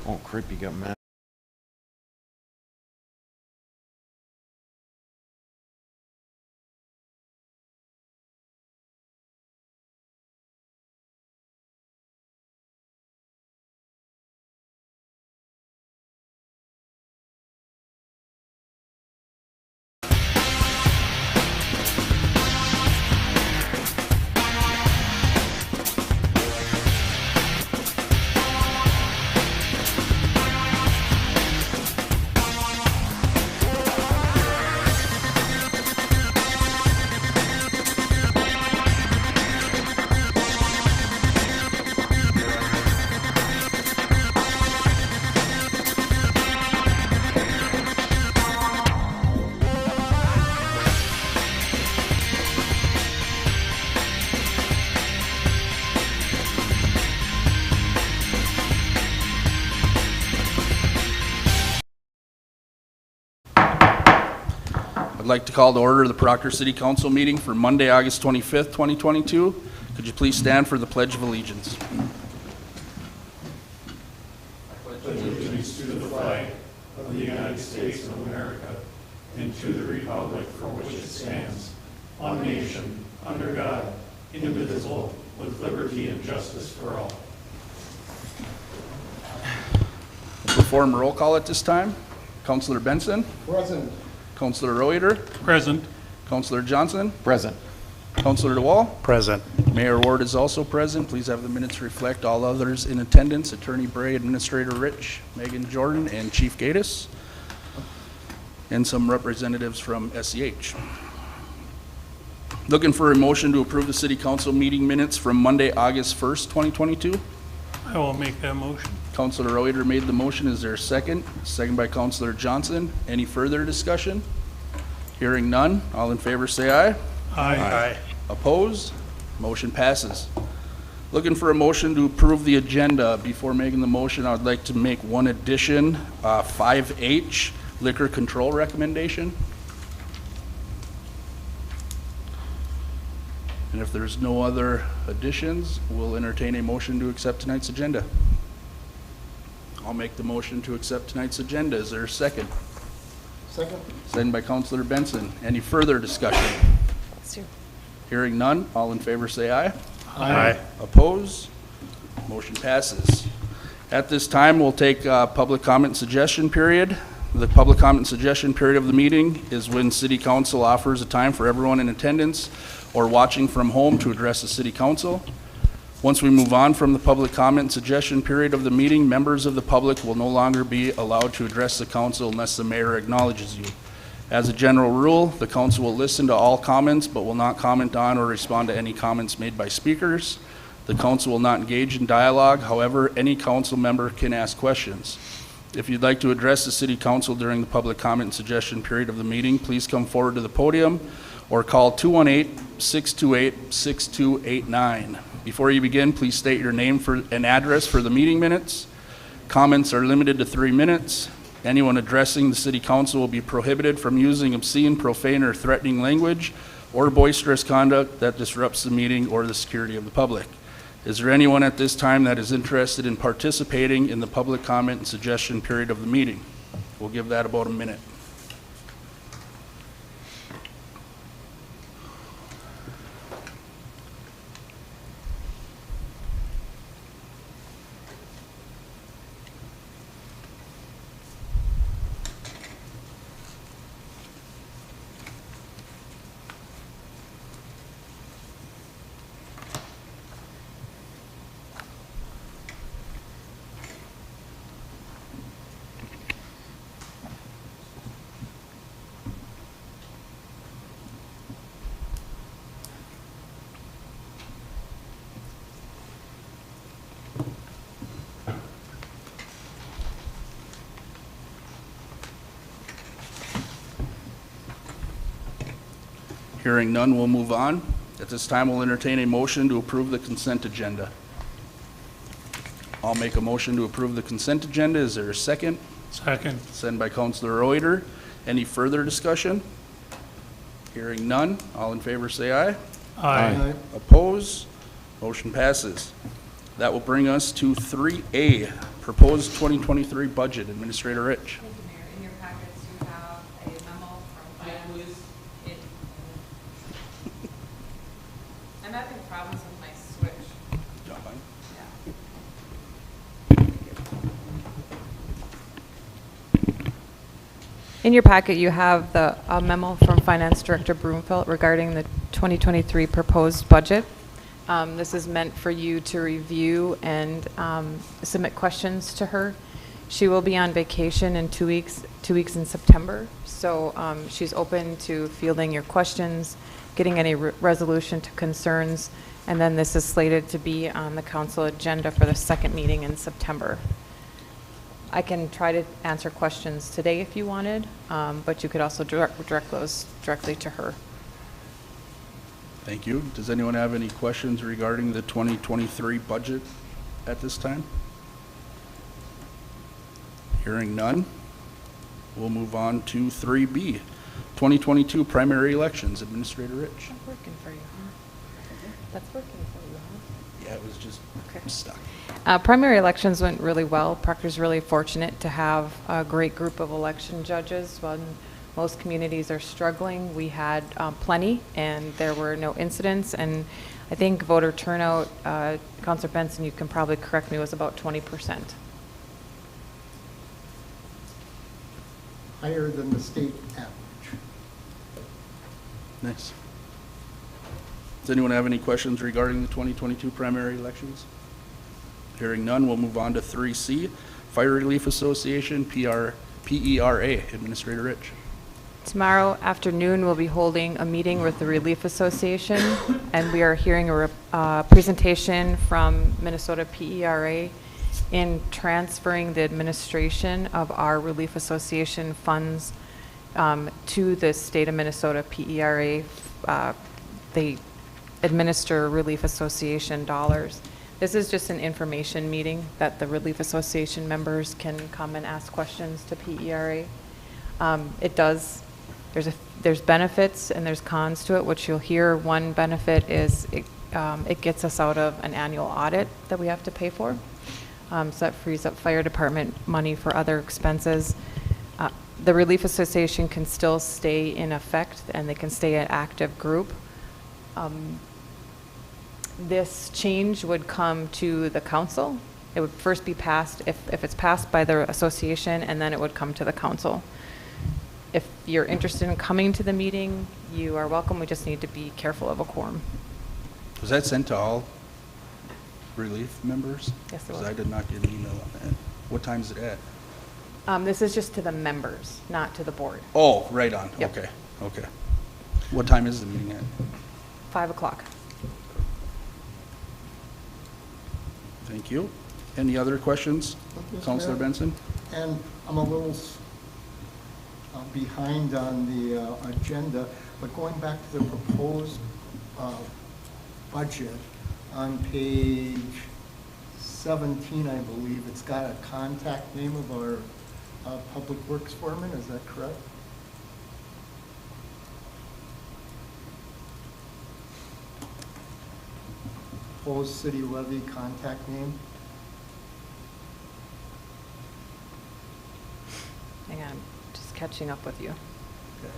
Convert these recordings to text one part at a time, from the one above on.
Oh, creepy, got mad. I'd like to call to order the Proctor City Council meeting for Monday, August 25th, 2022. Could you please stand for the Pledge of Allegiance? I pledge allegiance to the flag of the United States of America and to the republic for which it stands, one nation, under God, indivisible, with liberty and justice for all. We'll perform roll call at this time. Councilor Benson? Present. Councilor Reuter? Present. Councilor Johnson? Present. Councilor DeWall? Present. Mayor Ward is also present. Please have the minutes reflect all others in attendance. Attorney Bray, Administrator Rich, Megan Jordan, and Chief Gatus, and some representatives from SEH. Looking for a motion to approve the City Council meeting minutes from Monday, August 1st, 2022. I will make that motion. Councilor Reuter made the motion. Is there a second? Second by Councilor Johnson. Any further discussion? Hearing none. All in favor say aye. Aye. Opposed? Motion passes. Looking for a motion to approve the agenda. Before making the motion, I would like to make one addition, 5H, liquor control recommendation. And if there's no other additions, we'll entertain a motion to accept tonight's agenda. I'll make the motion to accept tonight's agenda. Is there a second? Second. Second by Councilor Benson. Any further discussion? Hearing none, all in favor say aye. Aye. Opposed? Motion passes. At this time, we'll take public comment suggestion period. The public comment suggestion period of the meeting is when City Council offers a time for everyone in attendance or watching from home to address the City Council. Once we move on from the public comment suggestion period of the meeting, members of the public will no longer be allowed to address the council unless the mayor acknowledges you. As a general rule, the council will listen to all comments but will not comment on or respond to any comments made by speakers. The council will not engage in dialogue. However, any council member can ask questions. If you'd like to address the City Council during the public comment and suggestion period of the meeting, please come forward to the podium or call 218-628-6289. Before you begin, please state your name and address for the meeting minutes. Comments are limited to 3 minutes. Anyone addressing the City Council will be prohibited from using obscene, profane, or threatening language or boisterous conduct that disrupts the meeting or the security of the public. Is there anyone at this time that is interested in participating in the public comment and suggestion period of the meeting? We'll give that about a minute. Hearing none, we'll move on. At this time, we'll entertain a motion to approve the consent agenda. I'll make a motion to approve the consent agenda. Is there a second? Second. Second by Councilor Reuter. Any further discussion? Hearing none. All in favor say aye. Aye. Opposed? Motion passes. That will bring us to 3A, proposed 2023 budget. Administrator Rich. Thank you, Mayor. In your packets, you have a memo from finance. I'm having problems with my switch. Yeah. In your packet, you have the memo from Finance Director Broomfield regarding the 2023 proposed budget. This is meant for you to review and submit questions to her. She will be on vacation in 2 weeks in September, so she's open to fielding your questions, getting any resolution to concerns, and then this is slated to be on the council agenda for the second meeting in September. I can try to answer questions today if you wanted, but you could also direct those directly to her. Thank you. Does anyone have any questions regarding the 2023 budget at this time? Hearing none, we'll move on to 3B, 2022 primary elections. Administrator Rich. That's working for you, huh? That's working for you, huh? Yeah, it was just stuck. Primary elections went really well. Proctor's really fortunate to have a great group of election judges. When most communities are struggling, we had plenty, and there were no incidents. And I think voter turnout, Councilor Benson, you can probably correct me, was about 20%. Higher than the state average. Nice. Does anyone have any questions regarding the 2022 primary elections? Hearing none, we'll move on to 3C, Fire Relief Association, PERA. Administrator Rich. Tomorrow afternoon, we'll be holding a meeting with the Relief Association, and we are hearing a presentation from Minnesota PERA in transferring the administration of our Relief Association funds to the state of Minnesota PERA. They administer Relief Association dollars. This is just an information meeting that the Relief Association members can come and ask questions to PERA. There's benefits and there's cons to it, which you'll hear. One benefit is it gets us out of an annual audit that we have to pay for. So that frees up fire department money for other expenses. The Relief Association can still stay in effect and they can stay an active group. This change would come to the council. It would first be passed, if it's passed by the association, and then it would come to the council. If you're interested in coming to the meeting, you are welcome. We just need to be careful of a quorum. Was that sent to all relief members? Yes, it Because was. I did not get an email on that. What time is it at? This is just to the members, not to the board. Oh, right on. Yep. Okay. What time is the meeting at? 5 o'clock. Thank you. Any other questions? Mr. Councilor Mayor? Benson? And I'm a little behind on the agenda, but going back to the proposed budget, on page 17, I believe, it's got a contact name of our Public Works foreman, is that correct? Proposed city levy contact name? Hang on, I'm just catching up with you. Okay.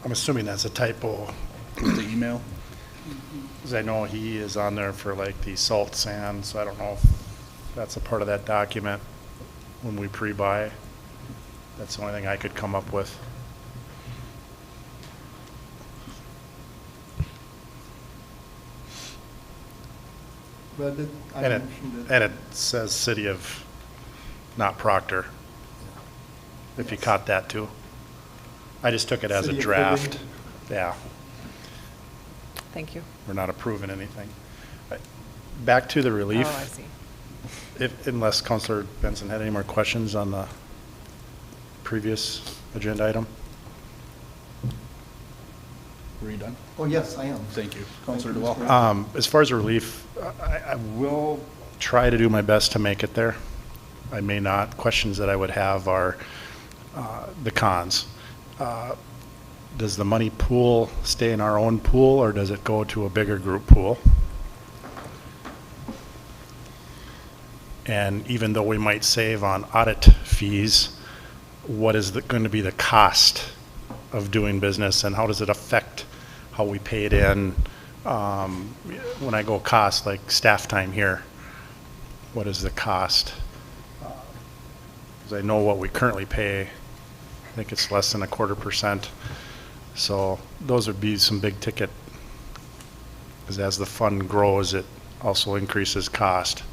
I'm assuming that's a typo, With the email? because I know he is on there for like the salt sand, so I don't know if that's a part of that document when we pre-buy. That's the only thing I could come up with. Read it, I And mentioned and it says city of, not Proctor, if you Yes. caught that too. I just took it as a City of draft. Hibbing. Yeah, Thank you. we're not approving anything. Back to the relief. Oh, I see. Unless Counselor Benson had any more questions on the previous agenda item? Were you done? Oh, yes, I am. Thank you. Thank Councilor you, DeWall. Mr. Mayor. As far as relief, I will try to do my best to make it there. I may not. Questions that I would have are the cons. Does the money pool stay in our own pool, or does it go to a bigger group pool? And even though we might save on audit fees, what is going to be the cost of doing business, and how does it affect how we pay it in? When I go cost, like staff time here, what is the cost? Because I know what we currently pay. I think it's less than 1/4%. So those would be some big ticket, because as the fund grows, it also increases cost.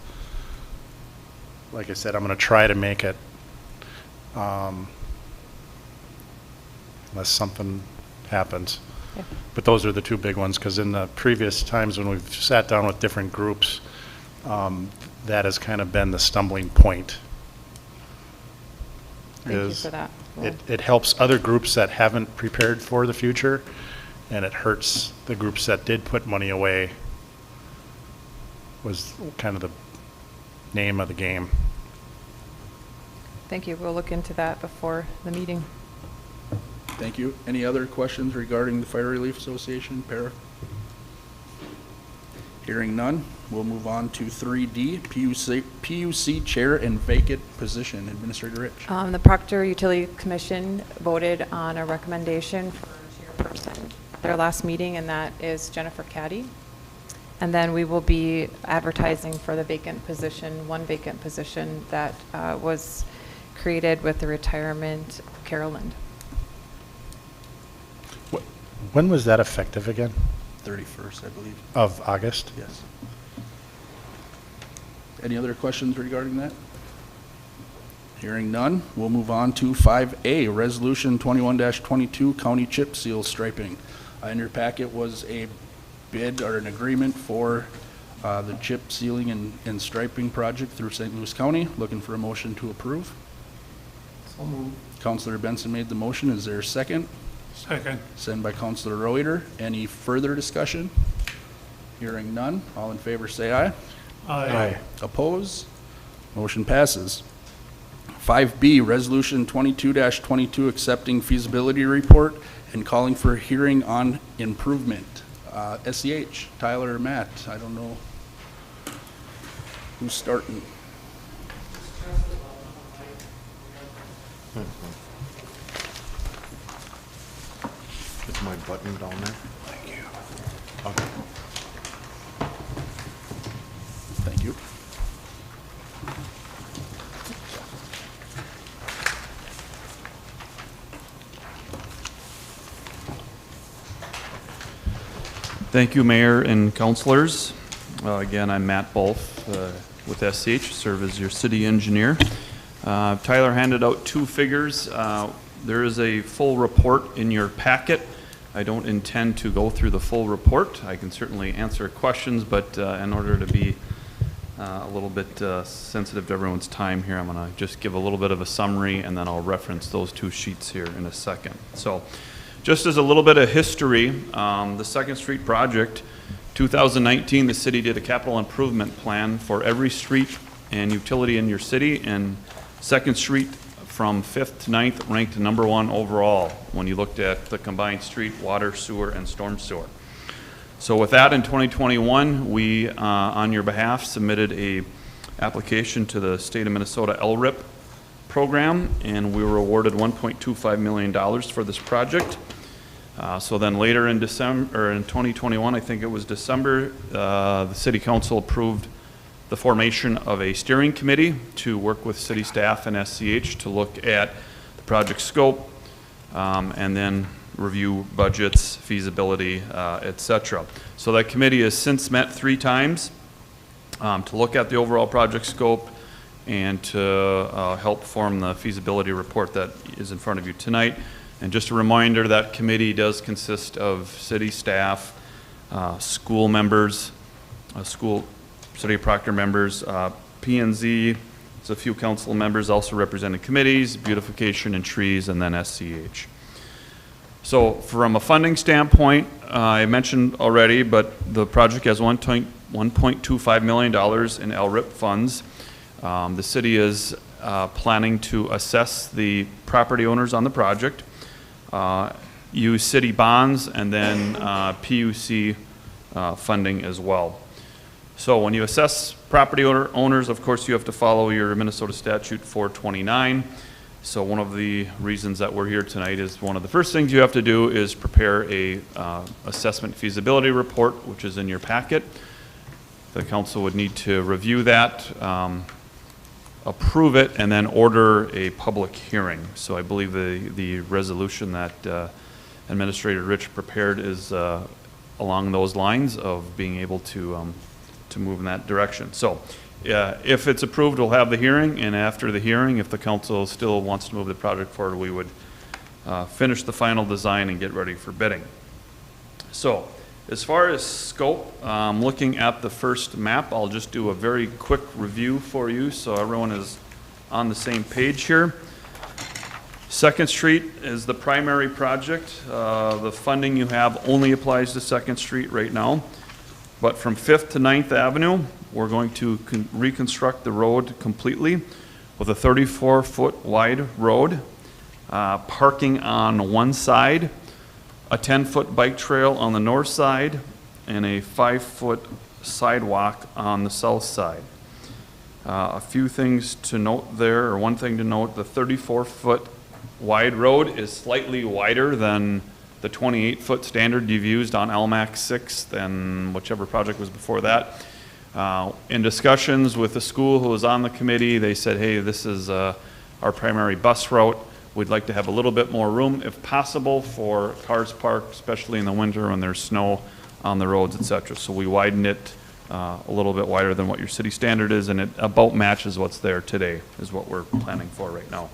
Like I said, I'm going to try to make it, unless something happens. Yeah. But those are the two big ones, because in the previous times when we've sat down with different groups, that has kind of been the stumbling point. Thank you is for that. It helps other groups that haven't prepared for the future, and it hurts the groups that did put money away, was kind of the name of the game. Thank you. We'll look into that before the meeting. Thank you. Any other questions regarding the Fire Relief Association, para? Hearing none, we'll move on to 3D, PUC Chair and vacant position. Administrator Rich. The Proctor Utility Commission voted on a recommendation for chairperson at their last meeting, and that is Jennifer Caddy. And then we will be advertising for the vacant position, one vacant position that was created with the retirement of Carolyn. When was that effective again? 31st, I believe. Of August? Yes. Any other questions regarding that? Hearing none, we'll move on to 5A, Resolution 21-22, County Chip Seal Striping. In your packet was a bid or an agreement for the chip sealing and striping project through St. Louis County. Looking for a motion to approve. So moved. Councilor Benson made the motion. Is there a second? Second. Sent by Councilor Reuter. Any further discussion? Hearing none. All in favor say aye. Aye. Oppose? Motion passes. 5B, Resolution 22-22, accepting feasibility report and calling for hearing on improvement. SEH, Tyler or Matt, I don't know who's starting. Is my button down there? Thank you. Okay. Thank you. Thank you, Mayor and councilors. Again, I'm Matt Bolf with SH, serve as your city engineer. Tyler handed out two figures. There is a full report in your packet. I don't intend to go through the full report. I can certainly answer questions, but in order to be a little bit sensitive to everyone's time here, I'm going to just give a little bit of a summary, and then I'll reference those two sheets here in a second. So, just as a little bit of history, the 2nd Street project, 2019, the city did a capital improvement plan for every street and utility in your city, and 2nd Street from 5th to 9th ranked #1 overall when you looked at the combined street, water, sewer, and storm sewer. So with that, in 2021, we, on your behalf, submitted a application to the state of Minnesota LRIP program, and we were awarded $1.25 million for this project. So then later in December, or in 2021, I think it was December, the city council approved the formation of a steering committee to work with city staff and SCH to look at the project scope, and then review budgets, feasibility, et cetera. So that committee has since met 3 times to look at the overall project scope and to help form the feasibility report that is in front of you tonight. And just a reminder, that committee does consist of city staff, school members, City of Proctor members, P&Z, there's a few council members also represented committees, beautification and trees, and then SCH. So from a funding standpoint, I mentioned already, but the project has $1.25 million in LRIP funds. The city is planning to assess the property owners on the project, use city bonds, and then PUC funding as well. So when you assess property owners, of course, you have to follow your Minnesota Statute 429. So one of the reasons that we're here tonight is one of the first things you have to do is prepare a assessment feasibility report, which is in your packet. The council would need to review that, approve it, and then order a public hearing. So I believe the resolution that Administrator Rich prepared is along those lines of being able to move in that direction. So if it's approved, we'll have the hearing, and after the hearing, if the council still wants to move the project forward, we would finish the final design and get ready for bidding. So as far as scope, looking at the first map, I'll just do a very quick review for you so everyone is on the same page here. Second Street is the primary project. The funding you have only applies to Second Street right now. But from 5th to 9th Avenue, we're going to reconstruct the road completely with a 34-foot wide road, parking on one side, a 10-foot bike trail on the north side, and a 5-foot sidewalk on the south side. A few things to note there, or one thing to note, the 34-foot wide road is slightly wider than the 28-foot standard you've used on LMAC 6th and whichever project was before that. In discussions with the school who was on the committee, they said, hey, this is our primary bus route. We'd like to have a little bit more room, if possible, for cars parked, especially in the winter when there's snow on the roads, etc. So we widened it a little bit wider than what your city standard is, and it about matches what's there today, is what we're planning for right now.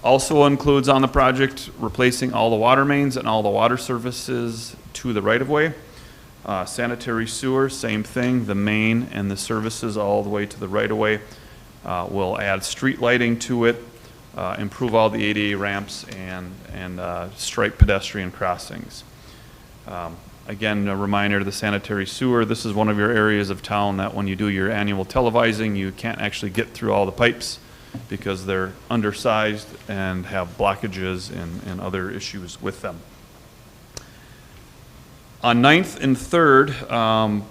Also includes on the project replacing all the water mains and all the water services to the right-of-way. Sanitary sewer, same thing, the main and the services all the way to the right-of-way. We'll add street lighting to it, improve all the ADA ramps, and stripe pedestrian crossings. Again, a reminder, the sanitary sewer, this is one of your areas of town that when you do your annual televising, you can't actually get through all the pipes because they're undersized and have blockages and other issues with them. On 9th and 3rd,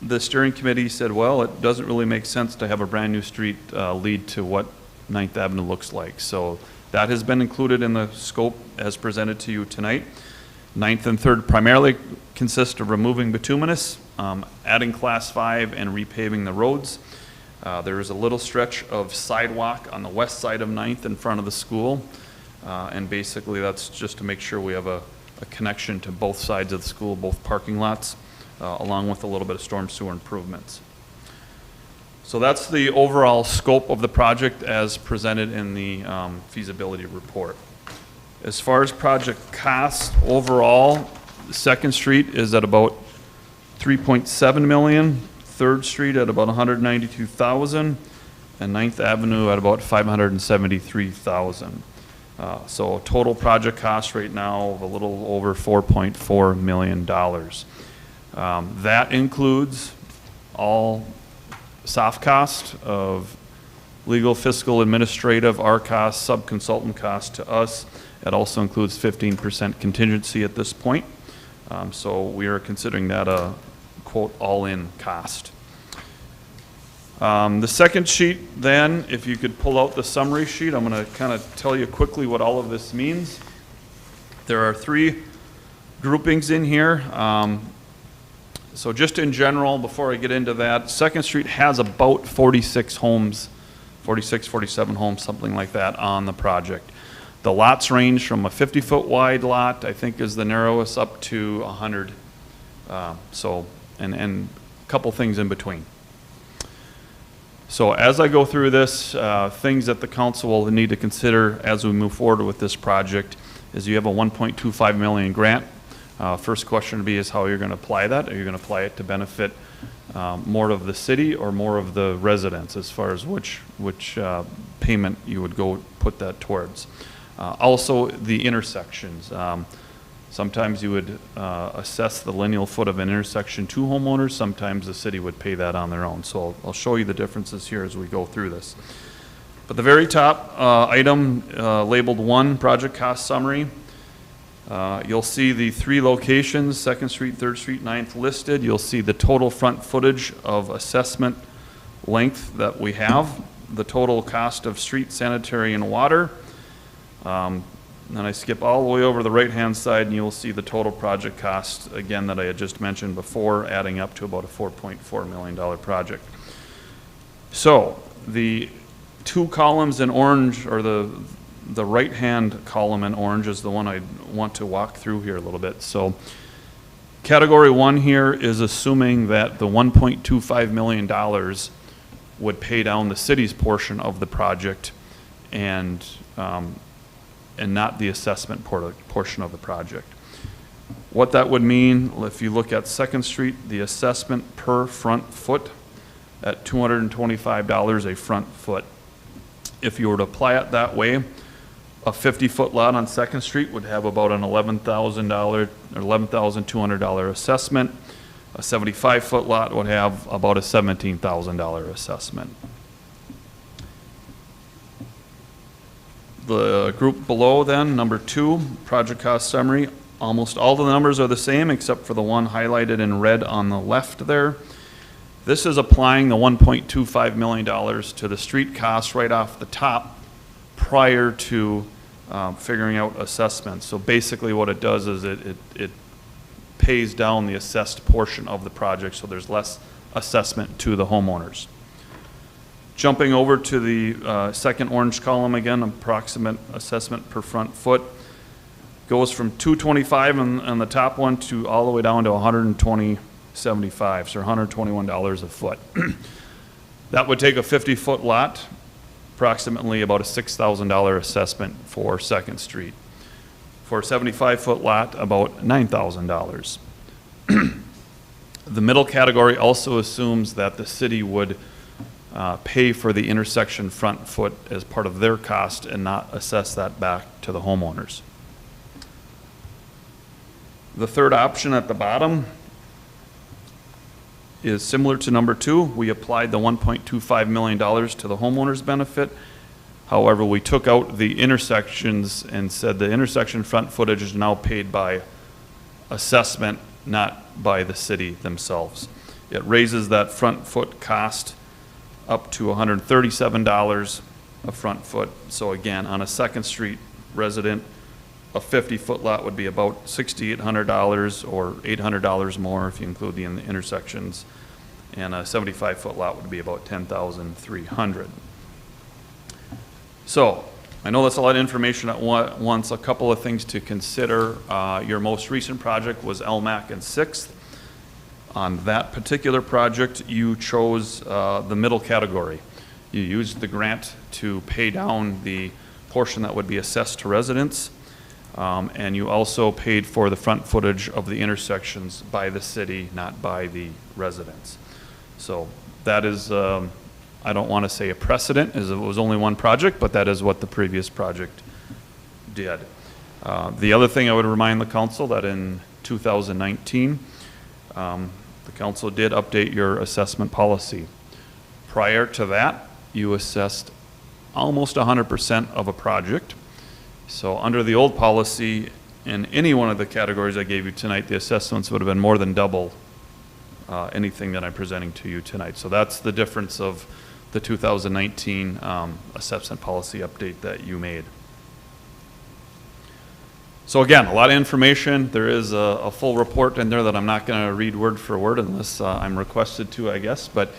the steering committee said, well, it doesn't really make sense to have a brand new street lead to what 9th Avenue looks like. So that has been included in the scope as presented to you tonight. 9th and 3rd primarily consist of removing bituminous, adding class 5, and repaving the roads. There is a little stretch of sidewalk on the west side of 9th in front of the school, and basically that's just to make sure we have a connection to both sides of the school, both parking lots, along with a little bit of storm sewer improvements. So that's the overall scope of the project as presented in the feasibility report. As far as project cost overall, 2nd Street is at about 3.7 million. 3rd Street at about 192,000, and 9th Avenue at about 573,000. So total project cost right now of a little over $4.4 million. That includes all soft cost of legal, fiscal, administrative, our costs, sub-consultant costs to us. It also includes 15% contingency at this point. So we are considering that a quote all-in cost. The second sheet then, if you could pull out the summary sheet, I'm going to kind of tell you quickly what all of this means. There are 3 groupings in here. So just in general, before I get into that, 2nd Street has about 46 homes, 46, 47 homes, something like that on the project. The lots range from a 50-foot wide lot, I think is the narrowest, up to 100. And a couple things in between. So as I go through this, things that the council will need to consider as we move forward with this project is you have a $1.25 million grant. First question to be is how you're going to apply that. Are you going to apply it to benefit more of the city or more of the residents as far as which payment you would go put that towards? Also the intersections. Sometimes you would assess the lineal foot of an intersection to homeowners. Sometimes the city would pay that on their own. So I'll show you the differences here as we go through this. But the very top item labeled 1, project cost summary. You'll see the 3 locations, 2nd Street, 3rd Street, 9th listed. You'll see the total front footage of assessment length that we have, the total cost of street, sanitary, and water. Then I skip all the way over to the right-hand side, and you'll see the total project cost, again, that I had just mentioned before, adding up to about a $4.4 million project. So the 2 columns in orange, or the right-hand column in orange is the one I want to walk through here a little bit. So category 1 here is assuming that the $1.25 million would pay down the city's portion of the project and not the assessment portion of the project. What that would mean, if you look at 2nd Street, the assessment per front foot at $225 a front foot. If you were to apply it that way, a 50-foot lot on 2nd Street would have about an $11,000 or $11,200 assessment. A 75-foot lot would have about a $17,000 assessment. The group below then, number 2, project cost summary. Almost all the numbers are the same except for the one highlighted in red on the left there. This is applying the $1.25 million to the street costs right off the top prior to figuring out assessments. So basically what it does is it pays down the assessed portion of the project, so there's less assessment to the homeowners. Jumping over to the second orange column again, approximate assessment per front foot, goes from $225 on the top one to all the way down to $120.75, so $121 a foot. That would take a 50-foot lot, approximately about a $6,000 assessment for 2nd Street. For a 75-foot lot, about $9,000. The middle category also assumes that the city would pay for the intersection front foot as part of their cost and not assess that back to the homeowners. The third option at the bottom is similar to number 2. We applied the $1.25 million to the homeowners' benefit. However, we took out the intersections and said the intersection front footage is now paid by assessment, not by the city themselves. It raises that front foot cost up to $137 a front foot. So again, on a 2nd Street resident, a 50-foot lot would be about $6,800 or $800 more if you include the intersections, and a 75-foot lot would be about $10,300. So I know that's a lot of information at once. A couple of things to consider. Your most recent project was LMAC and 6th. On that particular project, you chose the middle category. You used the grant to pay down the portion that would be assessed to residents, and you also paid for the front footage of the intersections by the city, not by the residents. So that is, I don't want to say a precedent, as it was only one project, but that is what the previous project did. The other thing I would remind the council that in 2019, the council did update your assessment policy. Prior to that, you assessed almost 100% of a project. So under the old policy, in any one of the categories I gave you tonight, the assessments would have been more than double anything that I'm presenting to you tonight. So that's the difference of the 2019 assessment policy update that you made. So again, a lot of information. There is a full report in there that I'm not going to read word for word unless I'm requested to, I guess. But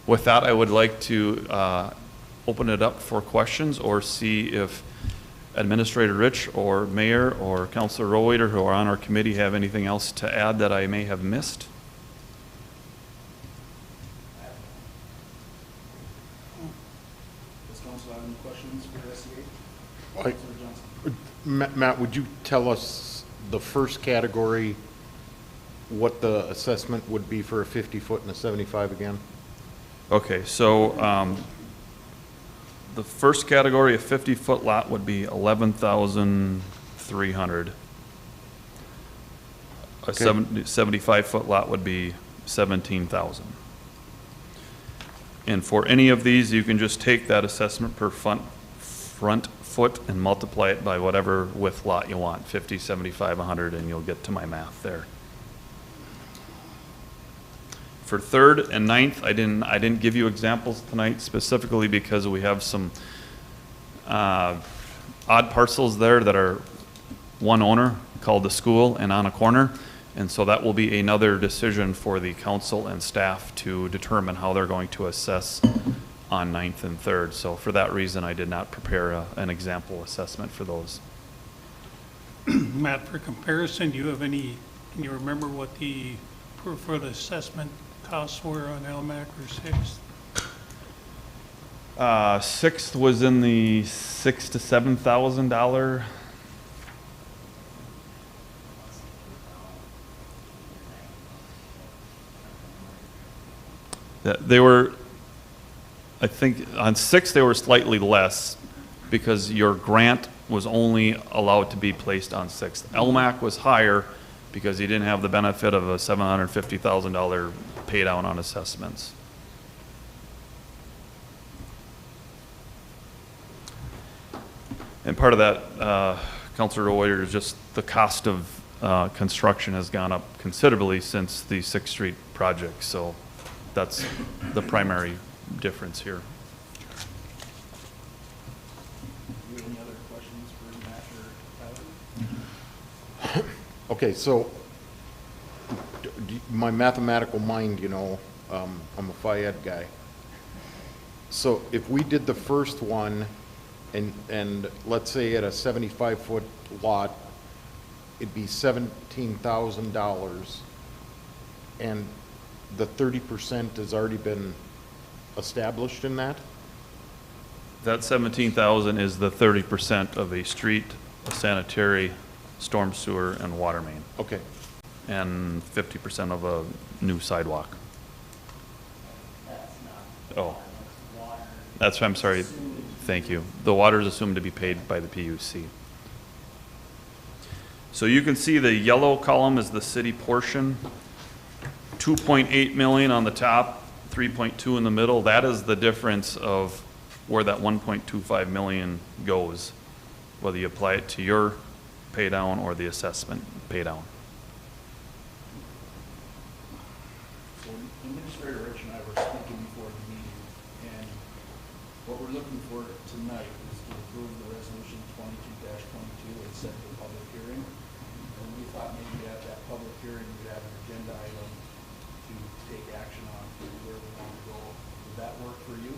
with that, I would like to open it up for questions or see if Administrator Rich or Mayor or Councilor Rowader, who are on our committee, have anything else to add that I may have missed. Does Council have any questions for SCA? I- Councilor Johnson. Matt, would you tell us the first category, what the assessment would be for a 50-foot and a 75 again? Okay, so the first category, a 50-foot lot, would be $11,300. A Okay. 75-foot lot would be 17,000. And for any of these, you can just take that assessment per front foot and multiply it by whatever width lot you want, 50, 75, 100, and you'll get to my math there. For third and ninth, I didn't give you examples tonight specifically because we have some odd parcels there that are one owner called the school and on a corner. And so that will be another decision for the council and staff to determine how they're going to assess on ninth and third. So for that reason, I did not prepare an example assessment for those. Matt, for comparison, do you have any, can you remember what the for the assessment costs were on LMAC or Sixth? Sixth was in the $6,000 to $7,000. They were, I think, on Sixth they were slightly less because your grant was only allowed to be placed on Sixth. LMAC was higher because he didn't have the benefit of a $750,000 pay down on assessments. And part of that, Councilor Oyer, is just the cost of construction has gone up considerably since the Sixth Street project. So that's the primary difference here. Do you have any other questions for Matt or Tyler? Okay, so my mathematical mind, you know, I'm a Phi Ed guy. So if we did the first one and let's say at a 75-foot lot, it'd be $17,000 and the 30% has already been established in that? That 17,000 is the 30% of a street, a sanitary, storm sewer, and water main, Okay, and 50% of a new sidewalk. Oh, that's, I'm sorry, thank you. The water is assumed to be paid by the PUC. So you can see the yellow column is the city portion, 2.8 million on the top, 3.2 in the middle. That is the difference of where that 1.25 million goes, whether you apply it to your pay down or the assessment pay down. So Administrator Rich and I were speaking before the meeting, and what we're looking for tonight is to approve the resolution 22-22 and set the public hearing. And we thought maybe at that public hearing, we'd have an agenda item to take action on where we want to go. Would that work for you?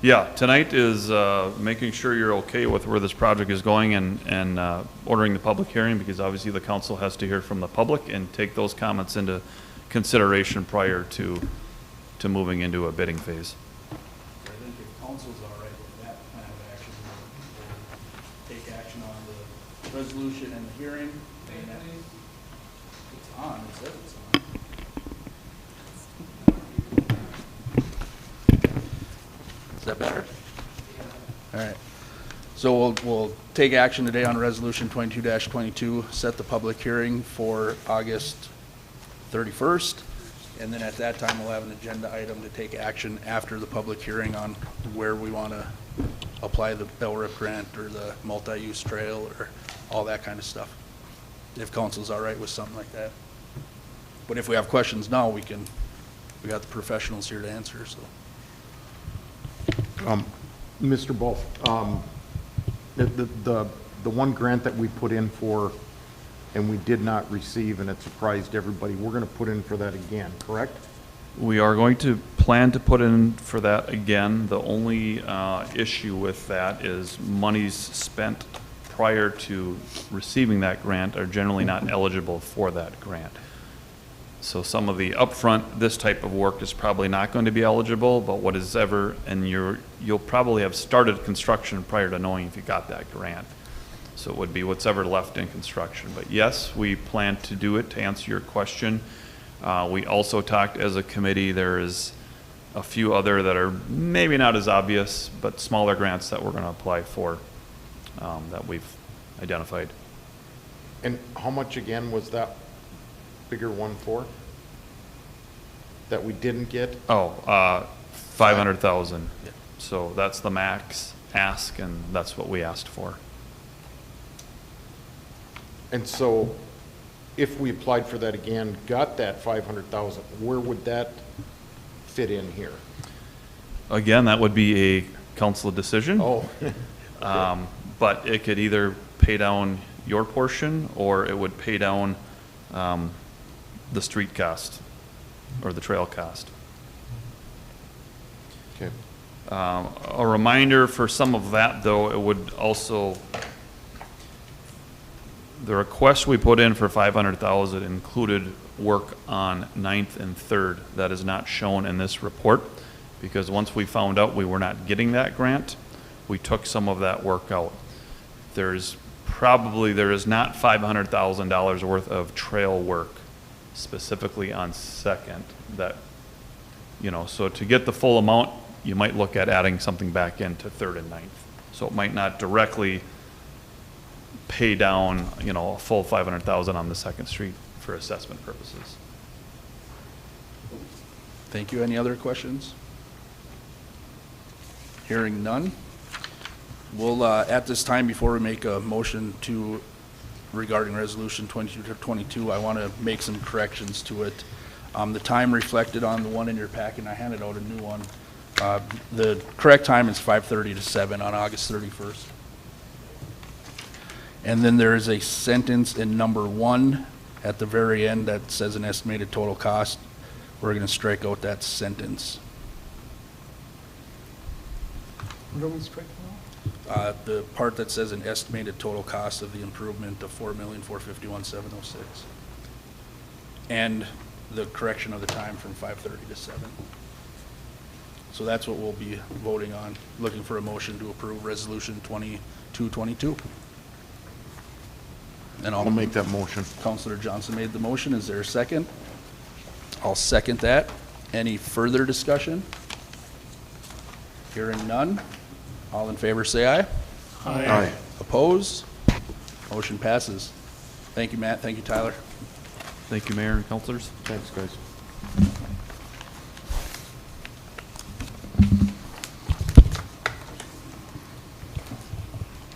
Yeah, tonight is making sure you're okay with where this project is going and ordering the public hearing, because obviously the council has to hear from the public and take those comments into consideration prior to moving into a bidding phase. I think if council's all right with that plan of action, we'll take action on the resolution and the hearing. And that, it's on, it says it's on. Is that better? All right. So we'll take action today on resolution 22-22, set the public hearing for August 31st. And then at that time, we'll have an agenda item to take action after the public hearing on where we want to apply the LRIP grant or the multi-use trail or all that kind of stuff. If council's all right with something like that. But if we have questions now, we got the professionals here to answer, so. Mr. Wolf, the one grant that we put in for and we did not receive and it surprised everybody, we're going to put in for that again, correct? We are going to plan to put in for that again. The only issue with that is monies spent prior to receiving that grant are generally not eligible for that grant. So some of the upfront, this type of work is probably not going to be eligible, but what is ever, and you'll probably have started construction prior to knowing if you got that grant. So it would be what's ever left in construction. But yes, we plan to do it, to answer your question. We also talked as a committee, there is a few other that are maybe not as obvious, but smaller grants that we're going to apply for that we've identified. And how much again was that figure 1-4? That we didn't get? Oh, 500,000. So that's the max ask, and that's what we asked for. And so if we applied for that again, got that 500,000, where would that fit in here? Again, that would be a council decision. Oh, But it could either pay down your portion, or it would pay down the street cost or the trail cost. okay. A reminder for some of that, though, it would also, the request we put in for 500,000 included work on 9th and 3rd. That is not shown in this report, because once we found out we were not getting that grant, we took some of that work out. There is not $500,000 worth of trail work specifically on 2nd that, so to get the full amount, you might look at adding something back into 3rd and 9th. So it might not directly pay down, a full 500,000 on the 2nd Street for assessment purposes. Thank you. Any other questions? Hearing none. We'll, at this time, before we make a motion regarding Resolution 22, I want to make some corrections to it. The time reflected on the one in your packet, and I handed out a new one. The correct time is 5:30 to 7 on August 31st. And then there is a sentence in number 1 at the very end that says an estimated total cost. We're going to strike out that sentence. What are we striking out? The part that says an estimated total cost of the improvement of $4,451,706. And the correction of the time from 5:30 to 7. So that's what we'll be voting on, looking for a motion to approve Resolution 2222. And I'll make that motion. Councilor Johnson made the motion. Is there a second? I'll second that. Any further discussion? Hearing none. All in favor, say aye. Aye. Opposed? Motion passes. Thank you, Matt. Thank you, Tyler. Thank you, Mayor and councilors. Thanks, guys.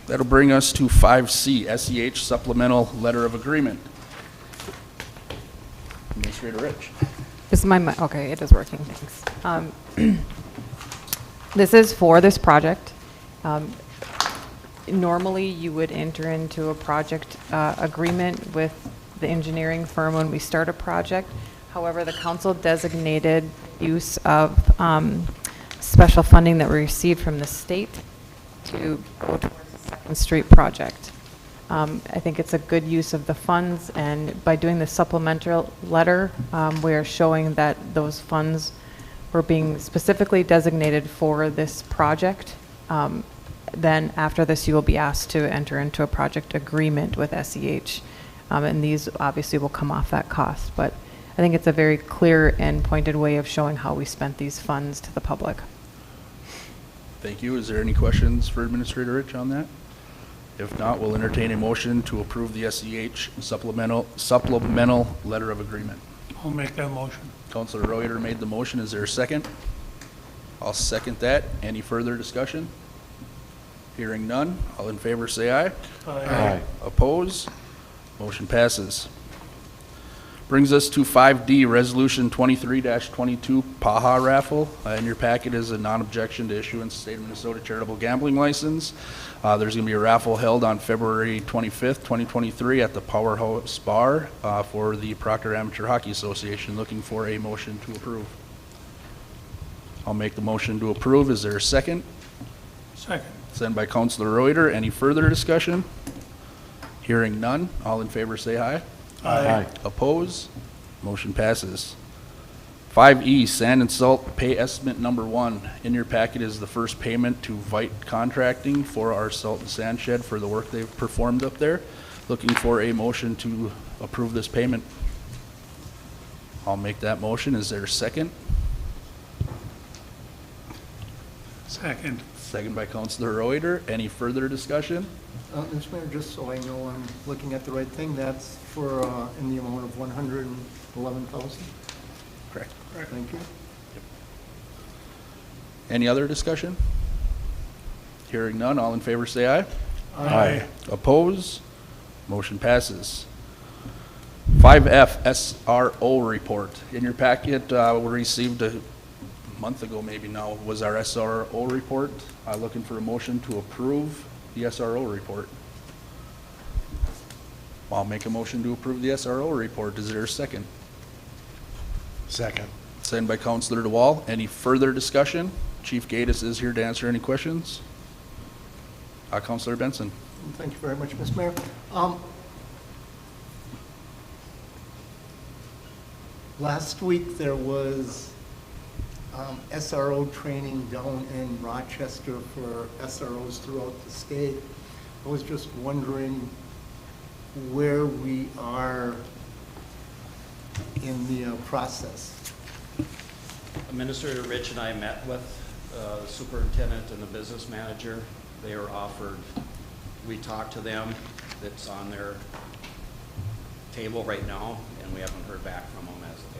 That'll bring us to 5C, SEH Supplemental Letter of Agreement. Administrator Rich. Is okay, it is working, thanks. This is for this project. Normally, you would enter into a project agreement with the engineering firm when we start a project. However, the council designated use of special funding that we received from the state to go towards the 2nd Street project. I think it's a good use of the funds, and by doing the supplemental letter, we are showing that those funds were being specifically designated for this project. Then after this, you will be asked to enter into a project agreement with SEH. And these obviously will come off that cost. But I think it's a very clear and pointed way of showing how we spent these funds to the public. Thank you. Is there any questions for Administrator Rich on that? If not, we'll entertain a motion to approve the SEH supplemental letter of agreement. I'll make that motion. Councilor Reuter made the motion. Is there a second? I'll second that. Any further discussion? Hearing none. All in favor, say aye. Aye. Oppose? Motion passes. Brings us to 5D, Resolution 23-22 Paha Raffle. In your packet is a non-objection to issuance of State of Minnesota charitable gambling license. There's going to be a raffle held on February 25th, 2023 at the Powerhouse Bar for the Proctor Amateur Hockey Association. Looking for a motion to approve. I'll make the motion to approve. Is there a second? Second. Sent by Councilor Reuter. Any further discussion? Hearing none. All in favor say aye. Aye. Oppose? Motion passes. 5E, Sand and Salt Pay Estimate Number 1. In your packet is the first payment to Vite Contracting for our salt and sand shed for the work they've performed up there. Looking for a motion to approve this payment. I'll make that motion. Is there a second? Second. Second by Counselor Reuter. Any further discussion? Mr. Mayor, just so I know I'm looking at the right thing, that's for, in the amount of 111,000? Correct. Thank you. Any other discussion? Hearing none, all in favor say aye. Aye. Oppose? Motion passes. 5F SRO report. In your packet, we received a month ago maybe now, was our SRO report. Looking for a motion to approve the SRO report. I'll make a motion to approve the SRO report. Is there a second? Second. Second by Counselor DeWall. Any further discussion? Chief Gaddis is here to answer any questions. Counselor Benson. Thank you very much, Mr. Mayor. Last week, there was SRO training down in Rochester for SROs throughout the state. I was just wondering where we are in the process. Administrator Rich and I met with the superintendent and the business manager. They were offered, we talked to them, it's on their table right now, and we haven't heard back from them as of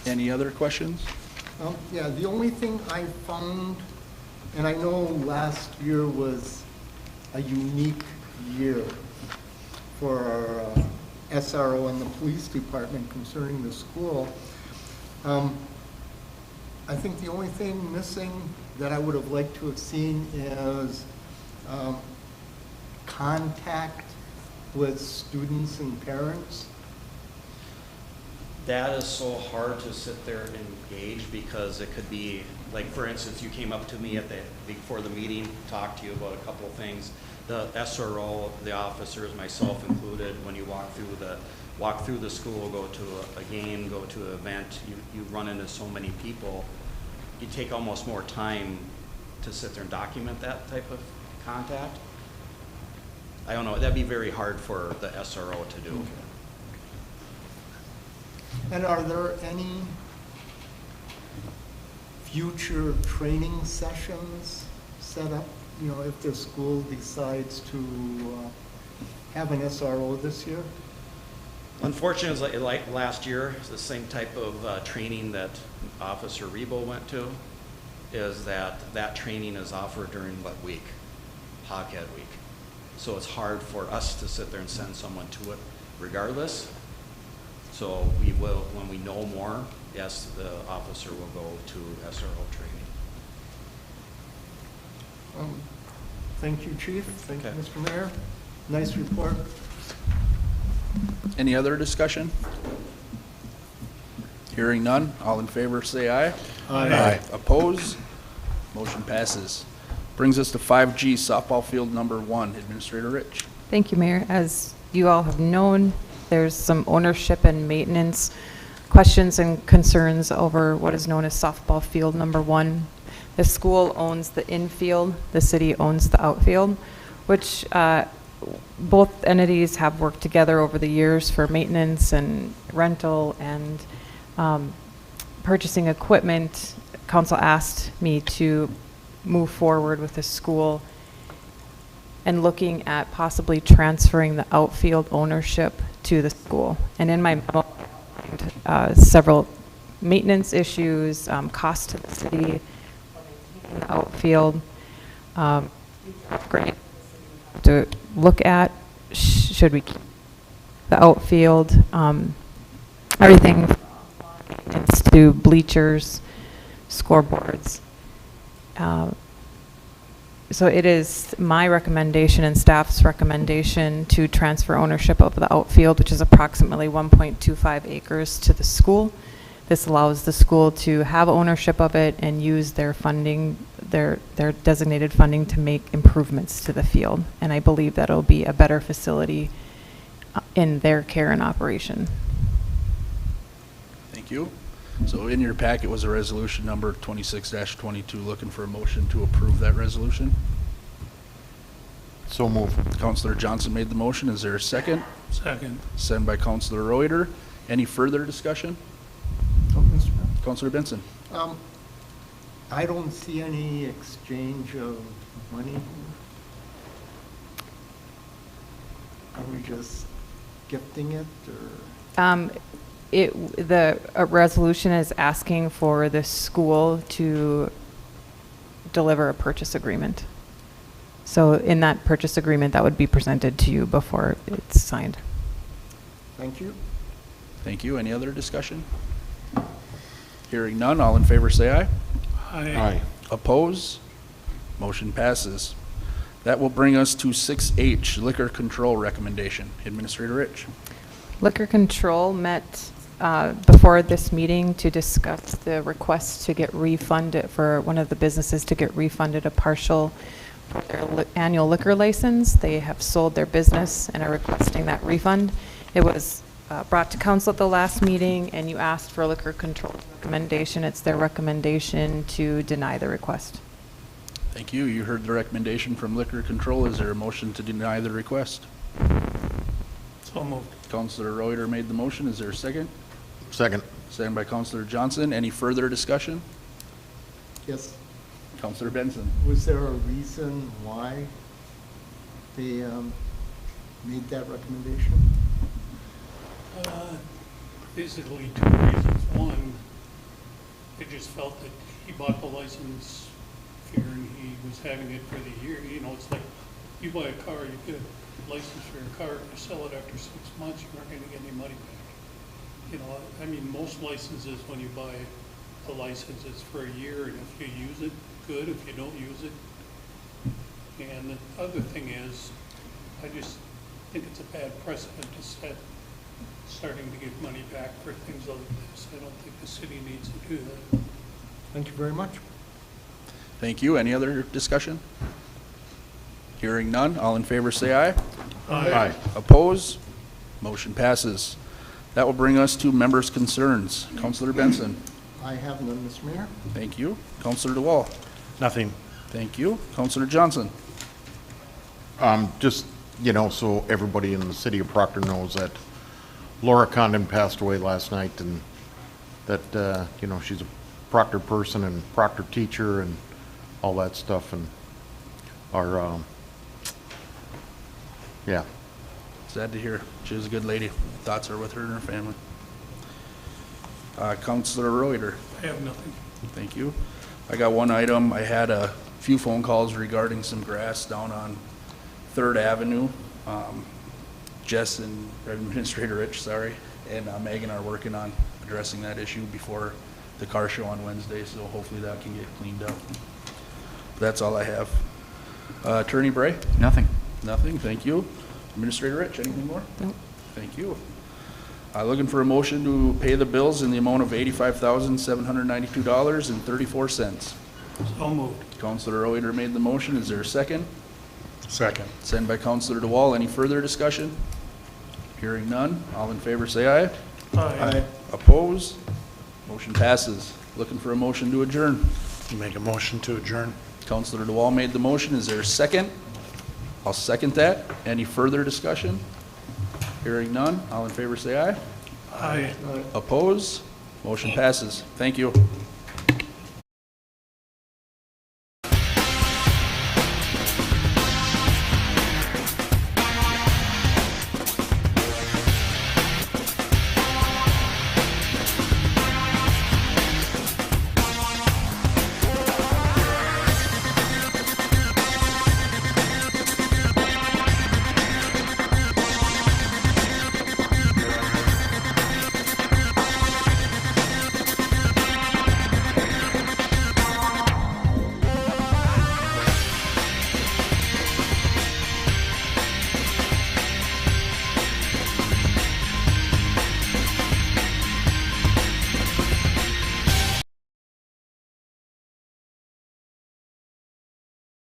yet. Any other questions? Yeah, the only thing I found, and I know last year was a unique year for our SRO and the police department concerning the school. I think the only thing missing that I would have liked to have seen is contact with students and parents. That is so hard to sit there and engage because it could be, like, for instance, you came up to me before the meeting, talked to you about a couple of things. The SRO, the officers, myself included, when you walk through the school, go to a game, go to an event, you run into so many people, you take almost more time to sit there and document that type of contact. I don't know, that'd be very hard for the SRO to do. And are there any future training sessions set up, you know, if the school decides to have an SRO this year? Unfortunately, like last year, it's the same type of training that Officer Rebo went to, is that training is offered during what week? Hoghead Week. So it's hard for us to sit there and send someone to it regardless. So we will, when we know more, yes, the officer will go to SRO training. Thank you, Chief. Thank you, Okay. Mr. Mayor. Nice report. Any other discussion? Hearing none, all in favor say aye. Aye. Oppose? Motion passes. Brings us to 5G, softball field number 1. Administrator Rich. Thank you, Mayor. As you all have known, there's some ownership and maintenance questions and concerns over what is known as softball field number 1. The school owns the infield, the city owns the outfield, which both entities have worked together over the years for maintenance and rental and purchasing equipment. Council asked me to move forward with the school and looking at possibly transferring the outfield ownership to the school. And in my memo, several maintenance issues, cost to the city, the outfield, great to look at. Should we keep the outfield? Everything from maintenance to bleachers, scoreboards. So it is my recommendation and staff's recommendation to transfer ownership of the outfield, which is approximately 1.25 acres, to the school. This allows the school to have ownership of it and use their funding, their designated funding, to make improvements to the field. And I believe that it'll be a better facility in their care and operation. Thank you. So in your packet was a resolution number 26-22, looking for a motion to approve that resolution. So move. Councilor Johnson made the motion. Is there a second? Second. Second by Councilor Reuter. Any further discussion? Oh, Mr. Mayor. Counselor Benson? I don't see any exchange of money here. Are we just gifting it, or? The resolution is asking for the school to deliver a purchase agreement. So in that purchase agreement, that would be presented to you before it's signed. Thank you. Thank you. Any other discussion? Hearing none, all in favor say aye. Aye. Oppose? Motion passes. That will bring us to 6H, liquor control recommendation. Administrator Rich. Liquor Control met before this meeting to discuss the request to get refunded, for one of the businesses to get refunded a partial for their annual liquor license. They have sold their business and are requesting that refund. It was brought to council at the last meeting, and you asked for a liquor control recommendation. It's their recommendation to deny the request. Thank you. You heard the recommendation from liquor control. Is there a motion to deny the request? So moved. Counselor Reuter made the motion. Is there a second? Second. Second by Counselor Johnson. Any further discussion? Yes. Counselor Benson. Was there a reason why they made that recommendation? Basically, two reasons. One, they just felt that he bought the license figuring he was having it for the year. You know, it's like you buy a car, you get a license for your car, you sell it after 6 months, you aren't going to get any money back. You know, I mean, most licenses, when you buy a license, it's for a year, and if you use it, good. If you don't use it. And the other thing is, I just think it's a bad precedent to set, starting to give money back for things like this. I don't think the city needs to do that. Thank you very much. Thank you. Any other discussion? Hearing none. All in favor say aye. Aye. Oppose? Motion passes. That will bring us to members' concerns. Counselor Benson. I have none, Mr. Mayor. Thank you. Counselor DeWall. Nothing. Thank you. Counselor Johnson. Just, you know, so everybody in the city of Proctor knows that Laura Condon passed away last night, and that, you know, she's a Proctor person and Proctor teacher and all that stuff, and our, yeah. Sad to hear. She was a good lady. Thoughts are with her and her family. Counselor Reuter. I have nothing. Thank you. I got one item. I had a few phone calls regarding some grass down on 3rd Avenue. Jess and Administrator Rich, sorry, and Megan are working on addressing that issue before the car show on Wednesday, so hopefully that can get cleaned up. That's all I have. Attorney Bray? Nothing. Nothing, thank you. Administrator Rich, anything more? Nope. Thank you. Looking for a motion to pay the bills in the amount of $85,792.34. So moved. Counselor Reuter made the motion. Is there a second? Second. Sent by Counselor DeWall. Any further discussion? Hearing none. All in favor say aye. Aye. Oppose? Motion passes. Looking for a motion to adjourn. Make a motion to adjourn. Counselor DeWall made the motion. Is there a second? I'll second that. Any further discussion? Hearing none. All in favor say aye. Aye. Oppose? Motion passes. Thank you.